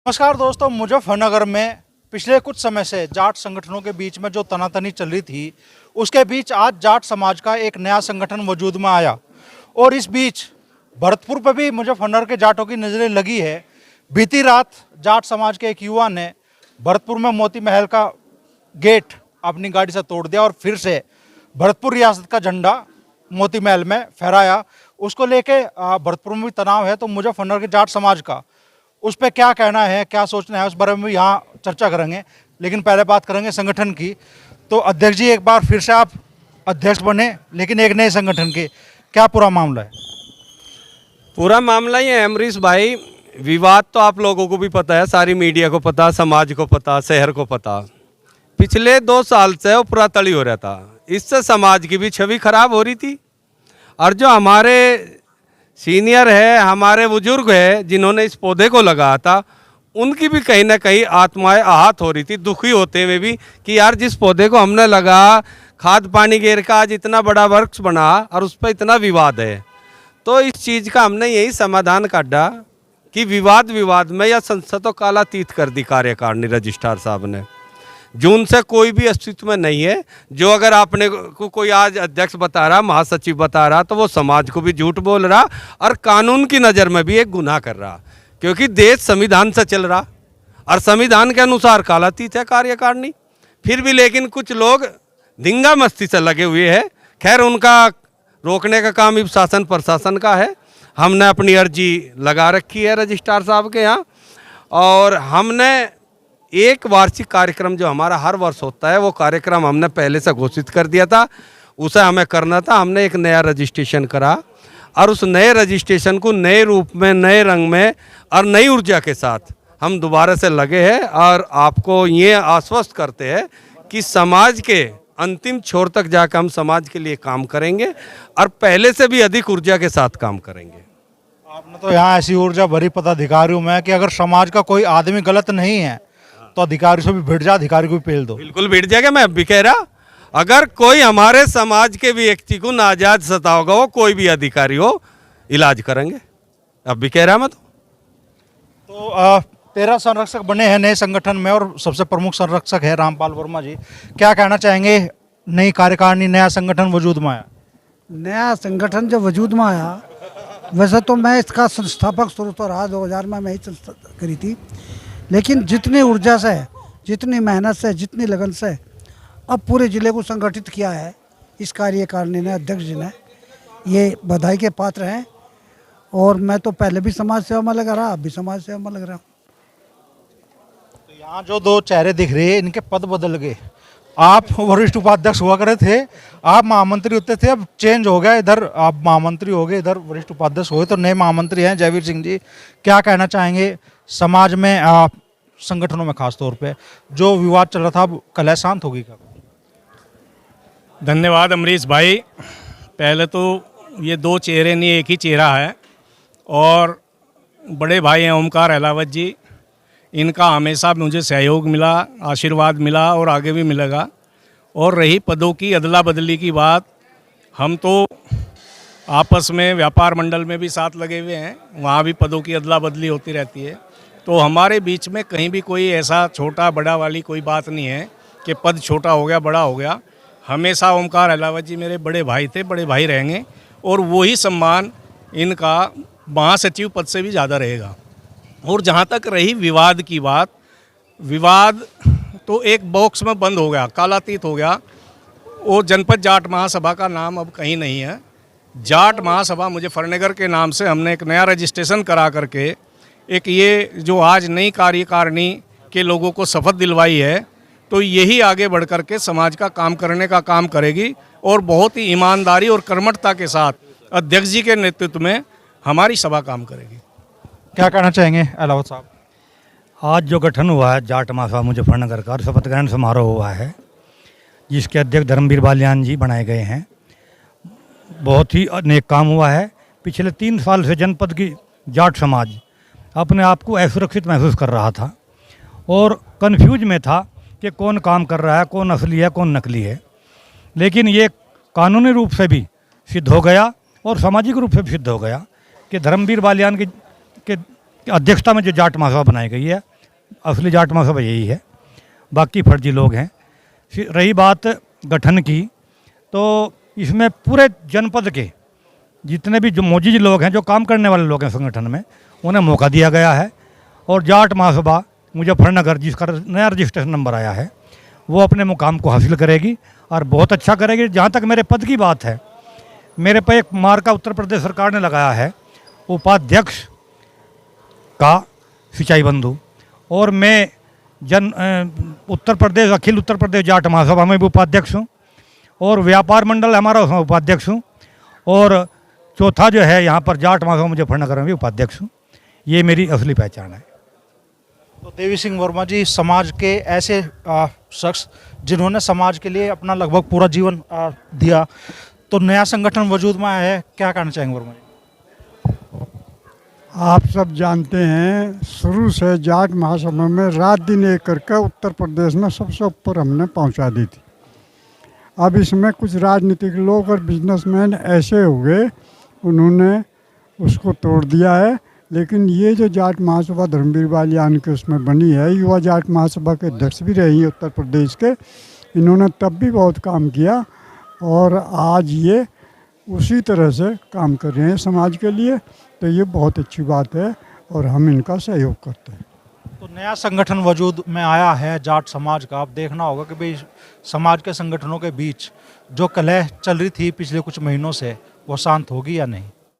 नमस्कार दोस्तों, मुजफ्फरनगर में पिछले कुछ समय से जाट संगठनों के बीच में जो तनातनी चल रही थी, उसके बीच आज जाट समाज का एक नया संगठन वजूद में आया। और इस बीच भरतपुर पर भी मुजफ्फरनगर के जाटों की नज़रें लगी है। बीती रात जाट समाज के एक युवा ने भरतपुर में मोती महल का गेट अपनी गाड़ी से तोड़ दिया और फिर से भरतपुर रियासत का झंडा मोती महल में फहराया। उसको लेके भरतपुर में भी तनाव है, तो मुजफ्फरनगर के जाट समाज का उस पर क्या कहना है, क्या सोचना है, उस बारे में भी यहाँ चर्चा करेंगे। लेकिन पहले बात करेंगे संगठन की। तो अध्यक्ष जी, एक बार फिर से आप अध्यक्ष बने, लेकिन एक नए संगठन के, क्या पूरा मामला है? पूरा मामला ये है अमरीश भाई, विवाद तो आप लोगों को भी पता है, सारी मीडिया को पता, समाज को पता, शहर को पता। पिछले 2 साल से वो पूरा तली हो रहा था। इससे समाज की भी छवि खराब हो रही थी। और जो हमारे सीनियर है, हमारे बुजुर्ग है, जिन्होंने इस पौधे को लगाया था, उनकी भी कहीं ना कहीं आत्माएं आहत हो रही थी, दुखी होते हुए भी कि यार जिस पौधे को हमने लगा, खाद पानी गिर का आज इतना बड़ा वृक्ष बना और उस पर इतना विवाद है। तो इस चीज़ का हमने यही समाधान काटा कि विवाद में या संसद तो कालातीत कर दी कार्यकारिणी रजिस्ट्रार साहब ने। जून से कोई भी अस्तित्व में नहीं है। जो अगर आपने को कोई आज अध्यक्ष बता रहा, महासचिव बता रहा, तो वो समाज को भी झूठ बोल रहा और कानून की नज़र में भी एक गुनाह कर रहा, क्योंकि देश संविधान से चल रहा और संविधान के अनुसार कालातीत है कार्यकारिणी। फिर भी लेकिन कुछ लोग धिंगा मस्ती से लगे हुए हैं। खैर, उनका रोकने का काम भी शासन प्रशासन का है। हमने अपनी अर्जी लगा रखी है रजिस्ट्रार साहब के यहाँ, और हमने एक वार्षिक कार्यक्रम जो हमारा हर वर्ष होता है, वो कार्यक्रम हमने पहले से घोषित कर दिया था। उसे हमें करना था। हमने एक नया रजिस्ट्रेशन करा और उस नए रजिस्ट्रेशन को नए रूप में, नए रंग में और नई ऊर्जा के साथ हम दोबारा से लगे हैं। और आपको ये आश्वस्त करते हैं कि समाज के अंतिम छोर तक जाकर हम समाज के लिए काम करेंगे और पहले से भी अधिक ऊर्जा के साथ काम करेंगे। आपने तो यहाँ ऐसी ऊर्जा भरी पदाधिकारियों में कि अगर समाज का कोई आदमी गलत नहीं है तो अधिकारी से भी भिड़ जा, अधिकारी को भी पेल दो। बिल्कुल भिड़ जाएगा। मैं अब भी कह रहा, अगर कोई हमारे समाज के व्यक्ति को नाजायज सताओगा, वो कोई भी अधिकारी हो, इलाज करेंगे। अब भी कह रहा मैं तो 13 संरक्षक बने हैं नए संगठन में और सबसे प्रमुख संरक्षक है रामपाल वर्मा जी। क्या कहना चाहेंगे? नई कार्यकारिणी, नया संगठन वजूद में आया। नया संगठन जब वजूद में आया, वैसे तो मैं इसका संस्थापक शुरू तो रहा, 2000 में मैं ही करी थी। लेकिन जितनी ऊर्जा से, जितनी मेहनत से, जितनी लगन से अब पूरे ज़िले को संगठित किया है इस कार्यकारिणी ने, अध्यक्ष जी ने, ये बधाई के पात्र हैं। और मैं तो पहले भी समाज सेवा में लगा रहा, अब भी समाज सेवा में लग रहा हूँ। तो यहाँ जो 2 चेहरे दिख रहे हैं, इनके पद बदल गए। आप वरिष्ठ उपाध्यक्ष हुआ करे थे, आप महामंत्री होते थे, अब चेंज हो गया, इधर आप महामंत्री हो गए, इधर वरिष्ठ उपाध्यक्ष हो गए। तो नए महामंत्री हैं जयवीर सिंह जी। क्या कहना चाहेंगे समाज में, संगठनों में खास तौर पे जो विवाद चल रहा था, अब कलह शांत होगी क्या? धन्यवाद अमरीश भाई। पहले तो ये 2 चेहरे नहीं, एक ही चेहरा है। और बड़े भाई हैं ओमकार अहलावत जी, इनका हमेशा मुझे सहयोग मिला, आशीर्वाद मिला और आगे भी मिलेगा। और रही पदों की अदला बदली की बात, हम तो आपस में व्यापार मंडल में भी साथ लगे हुए हैं, वहाँ भी पदों की अदला बदली होती रहती है। तो हमारे बीच में कहीं भी कोई ऐसा छोटा बड़ा वाली कोई बात नहीं है कि पद छोटा हो गया, बड़ा हो गया। हमेशा ओमकार अहलावत जी मेरे बड़े भाई थे, बड़े भाई रहेंगे, और वही सम्मान इनका महासचिव पद से भी ज़्यादा रहेगा। और जहाँ तक रही विवाद की बात, विवाद तो एक बॉक्स में बंद हो गया, कालातीत हो गया। वो जनपद जाट महासभा का नाम अब कहीं नहीं है। जाट महासभा मुजफ्फरनगर के नाम से हमने एक नया रजिस्ट्रेशन करा करके एक ये जो आज नई कार्यकारिणी के लोगों को शपथ दिलवाई है, तो यही आगे बढ़ कर के समाज का काम करने का काम करेगी और बहुत ही ईमानदारी और कर्मठता के साथ अध्यक्ष जी के नेतृत्व में हमारी सभा काम करेगी। क्या कहना चाहेंगे अहलावत साहब? आज जो गठन हुआ है जाट महासभा मुजफ्फरनगर का, शपथ ग्रहण समारोह हुआ है, जिसके अध्यक्ष धर्मवीर बालियान जी बनाए गए हैं। बहुत ही नेक काम हुआ है। पिछले 3 साल से जनपद की जाट समाज अपने आप को असुरक्षित महसूस कर रहा था और कन्फ्यूज में था कि कौन काम कर रहा है, कौन असली है, कौन नकली है। लेकिन ये कानूनी रूप से भी सिद्ध हो गया और सामाजिक रूप से भी सिद्ध हो गया कि धर्मवीर बालियान के अध्यक्षता में जो जाट महासभा बनाई गई है, असली जाट महासभा यही है, बाकी फर्जी लोग हैं। रही बात गठन की, तो इसमें पूरे जनपद के जितने भी जो मौजूद लोग हैं, जो काम करने वाले लोग हैं संगठन में, उन्हें मौका दिया गया है। और जाट महासभा मुजफ्फरनगर, जिसका नया रजिस्ट्रेशन नंबर आया है, वो अपने मुकाम को हासिल करेगी और बहुत अच्छा करेगी। जहाँ तक मेरे पद की बात है, मेरे पे एक मार्का उत्तर प्रदेश सरकार ने लगाया है, उपाध्यक्ष का सिंचाई बंधु, और मैं उत्तर प्रदेश, अखिल उत्तर प्रदेश जाट महासभा में भी उपाध्यक्ष हूँ, और व्यापार मंडल हमारा उसमें उपाध्यक्ष हूँ, और चौथा जो है यहाँ पर जाट महासभा मुजफ्फरनगर में भी उपाध्यक्ष हूँ। ये मेरी असली पहचान है। तो देवी सिंह वर्मा जी समाज के ऐसे शख्स जिन्होंने समाज के लिए अपना लगभग पूरा जीवन दिया, तो नया संगठन वजूद में आया है, क्या कहना चाहेंगे वर्मा जी? आप सब जानते हैं, शुरू से जाट महासभा में रात दिन एक करके उत्तर प्रदेश में सबसे ऊपर हमने पहुंचा दी थी। अब इसमें कुछ राजनीतिक लोग और बिजनेसमैन ऐसे हो गए, उन्होंने उसको तोड़ दिया है। लेकिन ये जो जाट महासभा धर्मवीर बालियान के उसमें बनी है, युवा जाट महासभा के अध्यक्ष भी रही है उत्तर प्रदेश के, इन्होंने तब भी बहुत काम किया और आज ये उसी तरह से काम कर रहे हैं समाज के लिए। तो ये बहुत अच्छी बात है और हम इनका सहयोग करते हैं। तो नया संगठन वजूद में आया है जाट समाज का। अब देखना होगा कि भाई समाज के संगठनों के बीच जो कलह चल रही थी पिछले कुछ महीनों से, वो शांत होगी या नहीं।